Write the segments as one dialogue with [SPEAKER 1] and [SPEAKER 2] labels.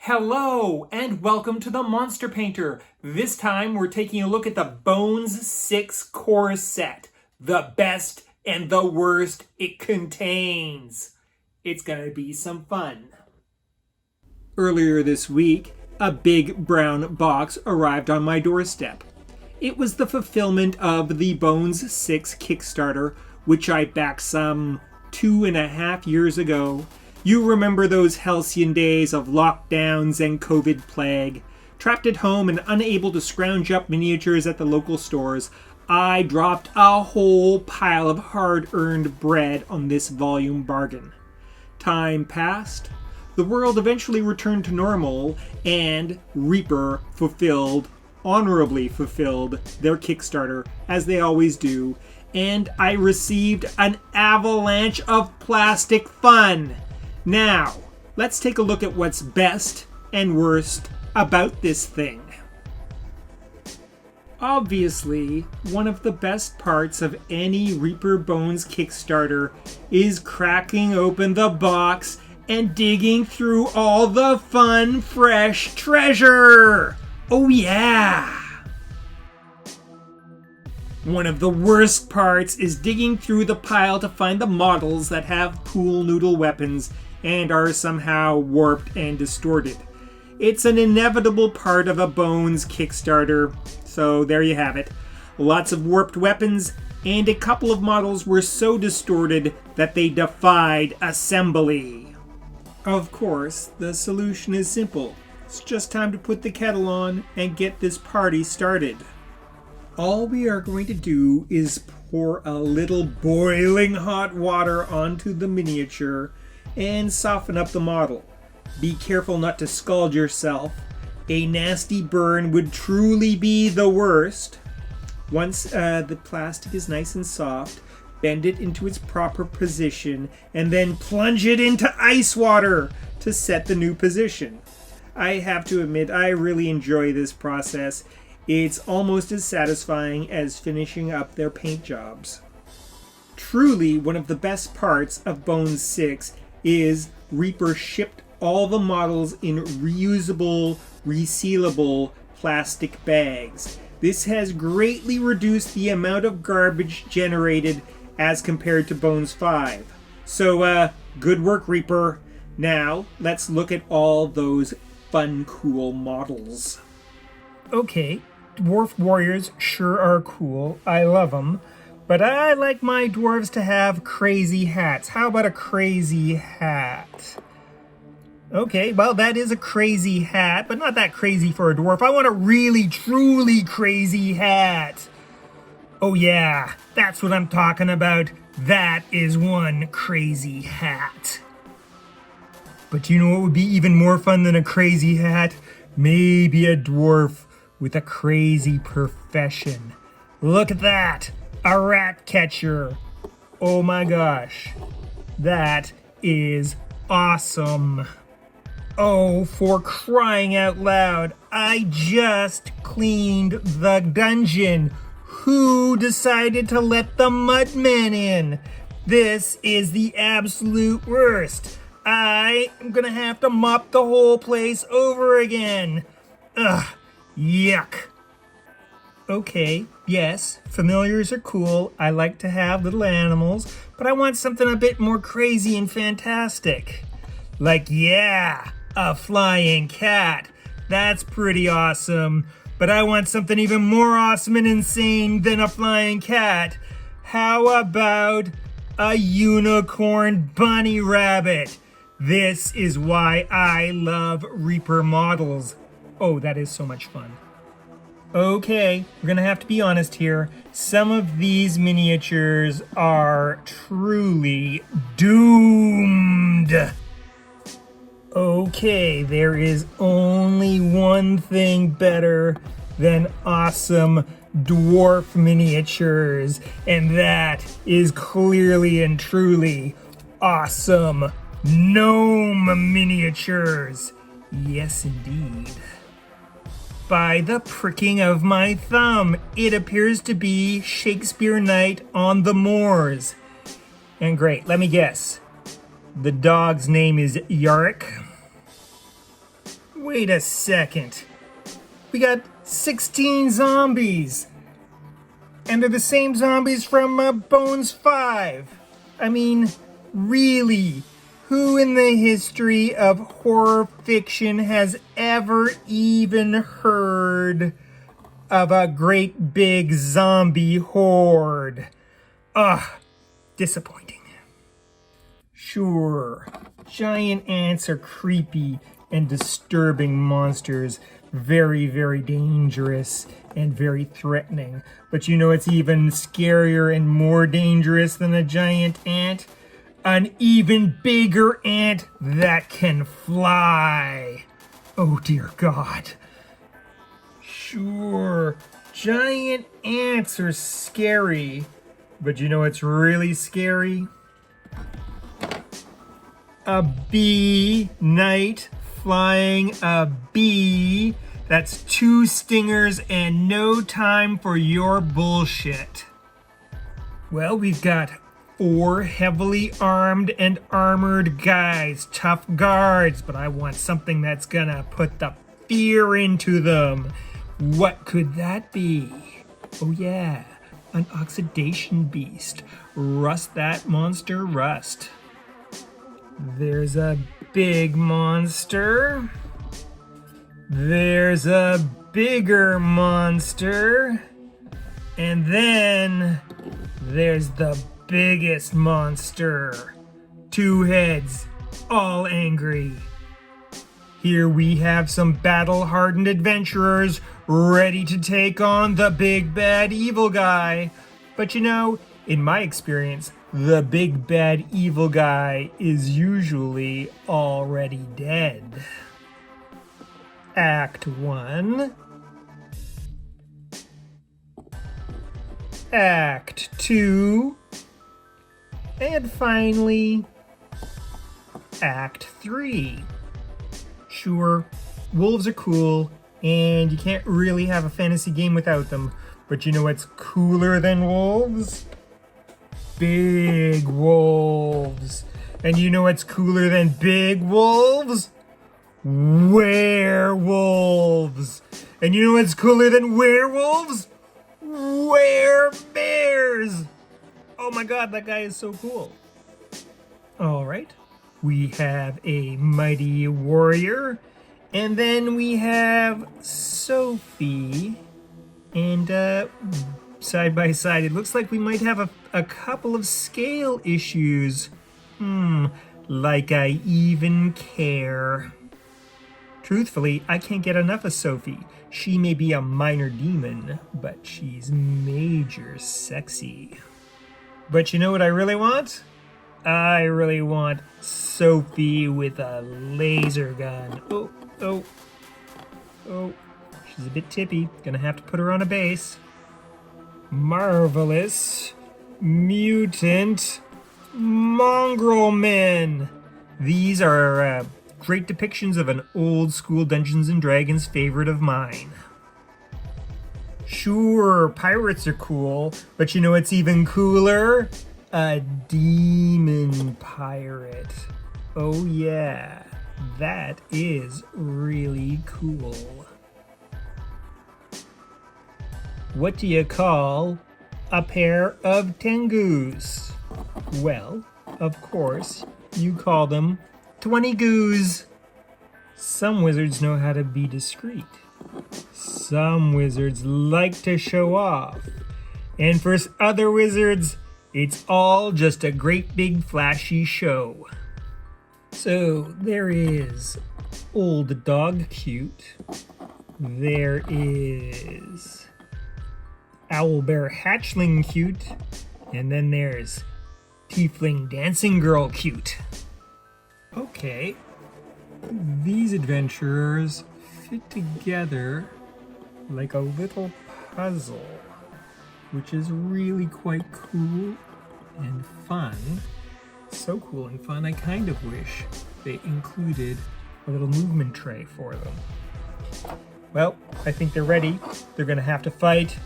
[SPEAKER 1] Hello, and welcome to the Monster Painter. This time we're taking a look at the Bones 6 core set. The best and the worst it contains. It's gonna be some fun. Earlier this week, a big brown box arrived on my doorstep. It was the fulfillment of the Bones 6 Kickstarter, which I backed some 2.5 years ago. You remember those halcyon days of lockdowns and COVID plague. Trapped at home and unable to scrounge up miniatures at the local stores, I dropped a whole pile of hard-earned bread on this volume bargain. Time passed. The world eventually returned to normal, and Reaper honorably fulfilled their Kickstarter, as they always do, and I received an avalanche of plastic fun. Now, let's take a look at what's best and worst about this thing. Obviously, one of the best parts of any Reaper Bones Kickstarter is cracking open the box and digging through all the fun, fresh treasure! Oh yeah! One of the worst parts is digging through the pile to find the models that have pool noodle weapons and are somehow warped and distorted. It's an inevitable part of a Bones Kickstarter, so there you have it. Lots of warped weapons, and a couple of models were so distorted that they defied assembly. Of course, the solution is simple. It's just time to put the kettle on and get this party started. All we are going to do is pour a little boiling hot water onto the miniature and soften up the model. Be careful not to scald yourself. A nasty burn would truly be the worst. Once the plastic is nice and soft, bend it into its proper position and then plunge it into ice water to set the new position. I have to admit, I really enjoy this process. It's almost as satisfying as finishing up their paint jobs. Truly, one of the best parts of Bones 6 is Reaper shipped all the models in reusable, resealable plastic bags. This has greatly reduced the amount of garbage generated as compared to Bones 5. So, good work, Reaper. Now, let's look at all those fun, cool models. Okay, dwarf warriors sure are cool. I love them. But I like my dwarves to have crazy hats. How about a crazy hat? Okay, well, that is a crazy hat, but not that crazy for a dwarf. I want a really, truly crazy hat. Oh yeah, that's what I'm talking about. That is one crazy hat. But you know what would be even more fun than a crazy hat? Maybe a dwarf with a crazy profession. Look at that! A rat catcher. Oh my gosh. That is awesome. Oh, for crying out loud. I just cleaned the dungeon. Who decided to let the Mudman in? This is the absolute worst. I am gonna have to mop the whole place over again. Ugh, yuck. Okay, yes, familiars are cool. I like to have little animals, but I want something a bit more crazy and fantastic. Like, yeah, a flying cat. That's pretty awesome. But I want something even more awesome and insane than a flying cat. How about a unicorn bunny rabbit? This is why I love Reaper models. Oh, that is so much fun. Okay, we're gonna have to be honest here. Some of these miniatures are truly doomed. Okay, there is only one thing better than awesome dwarf miniatures, and that is clearly and truly awesome gnome miniatures. Yes, indeed. By the pricking of my thumb, it appears to be Shakespeare Night on the Moors. And great, let me guess. The dog's name is Yorick. Wait a second. We got 16 zombies. And they're the same zombies from Bones 5. I mean, really, who in the history of horror fiction has ever even heard of a great big zombie horde? Ugh, disappointing. Sure, giant ants are creepy and disturbing monsters, very, very dangerous and very threatening. But you know it's even scarier and more dangerous than a giant ant? An even bigger ant that can fly. Oh dear God. Sure, giant ants are scary, but you know what's really scary? A bee, night flying a bee. That's 2 stingers and no time for your bullshit. Well, we've got 4 heavily armed and armored guys, tough guards, but I want something that's gonna put the fear into them. What could that be? Oh yeah, an oxidation beast. Rust that monster, rust. There's a big monster. There's a bigger monster. And then there's the biggest monster. 2 heads, all angry. Here we have some battle-hardened adventurers ready to take on the big bad evil guy. But you know, in my experience, the big bad evil guy is usually already dead. Act 1. Act 2. And finally, Act 3. Sure, wolves are cool, and you can't really have a fantasy game without them. But you know what's cooler than wolves? Big wolves. And you know what's cooler than big wolves? Werewolves. And you know what's cooler than werewolves? Werebears. Oh my God, that guy is so cool. All right, we have a mighty warrior, and then we have Sophie, and side by side, it looks like we might have a couple of scale issues. Like I even care. Truthfully, I can't get enough of Sophie. She may be a minor demon, but she's major sexy. But you know what I really want? I really want Sophie with a laser gun. Oh. She's a bit tippy. Gonna have to put her on a base. Marvelous Mutant Mongrel Men. These are great depictions of an old school Dungeons and Dragons favorite of mine. Sure, pirates are cool, but you know what's even cooler? A demon pirate. Oh yeah, that is really cool. What do you call a pair of Tangos? Well, of course, you call them 20 goos. Some wizards know how to be discreet. Some wizards like to show off. And for other wizards, it's all just a great big flashy show. So there is Old Dog Cute. There is Owlbear Hatchling Cute. And then there's Tiefling Dancing Girl Cute. Okay, these adventurers fit together like a little puzzle, which is really quite cool and fun. So cool and fun, I kind of wish they included a little movement tray for them. Well, I think they're ready. They're gonna have to fight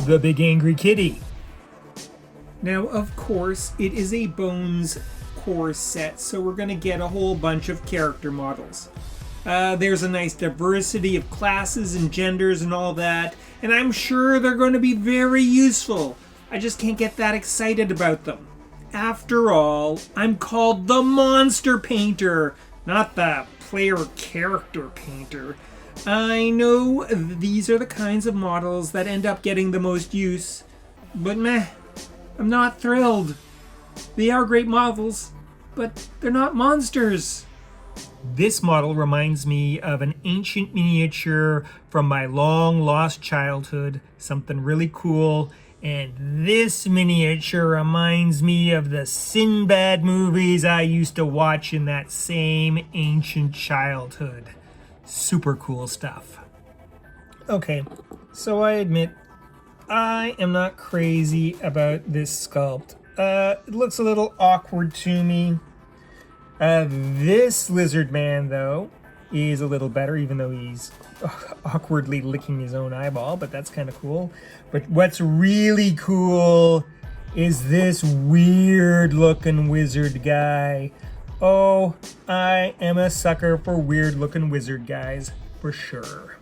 [SPEAKER 1] the big angry kitty. Now, of course, it is a Bones core set, so we're going to get a whole bunch of character models. There's a nice diversity of classes and genders and all that, and I'm sure they're going to be very useful. I just can't get that excited about them. After all, I'm called the Monster Painter, not the player character painter. I know these are the kinds of models that end up getting the most use, but meh, I'm not thrilled. They are great models, but they're not monsters. This model reminds me of an ancient miniature from my long-lost childhood, something really cool. And this miniature reminds me of the Sinbad movies I used to watch in that same ancient childhood. Super cool stuff. Okay, so I admit, I am not crazy about this sculpt. It looks a little awkward to me. This lizard man, though, is a little better, even though he's awkwardly licking his own eyeball, but that's kind of cool. But what's really cool is this weird-looking wizard guy. Oh, I am a sucker for weird-looking wizard guys, for sure.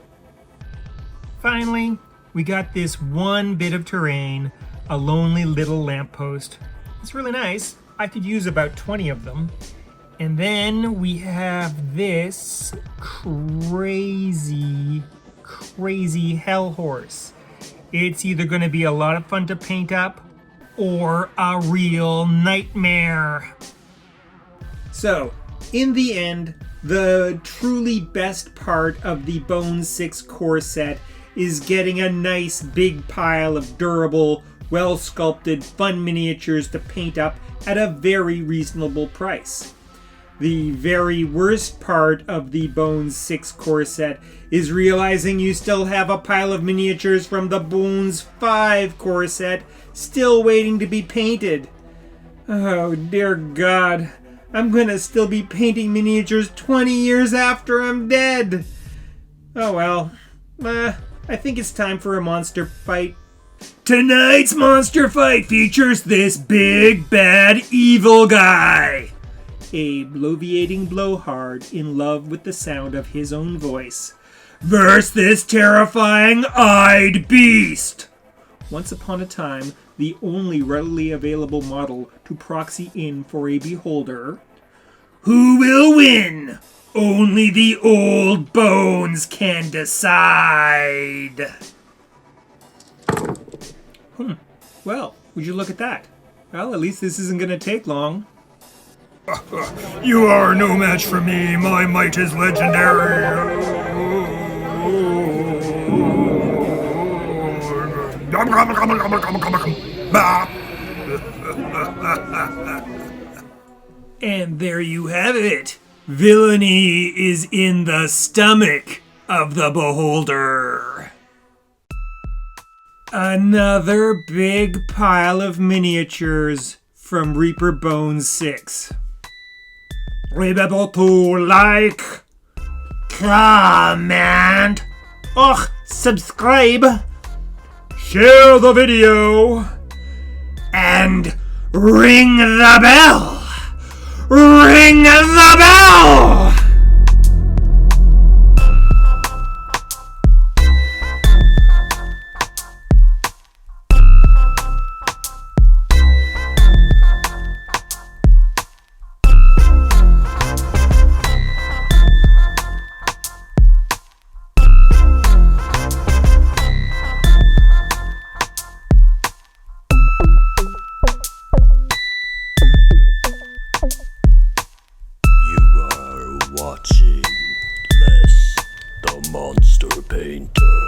[SPEAKER 1] Finally, we got this one bit of terrain, a lonely little lamppost. It's really nice. I could use about 20 of them. And then we have this crazy hell horse. It's either going to be a lot of fun to paint up or a real nightmare. So, in the end, the truly best part of the Bone 6 core set is getting a nice big pile of durable, well-sculpted, fun miniatures to paint up at a very reasonable price. The very worst part of the Bones 6 core set is realizing you still have a pile of miniatures from the Bones 5 core set still waiting to be painted. Oh dear God, I'm gonna still be painting miniatures 20 years after I'm dead. Oh well, I think it's time for a monster fight. Tonight's monster fight features this big bad evil guy. A bloviating blowhard in love with the sound of his own voice, versus this terrifying eyed beast. Once upon a time, the only readily available model to proxy in for a beholder. Who will win? Only the old bones can decide. Well, would you look at that? Well, at least this isn't going to take long. You are no match for me. My might is legendary. And there you have it. Villainy is in the stomach of the beholder. Another big pile of miniatures from Reaper Bones 6. Remember to like, comment, or subscribe, share the video, and ring the bell. Ring the bell!
[SPEAKER 2] Watching Les the Monster Painter.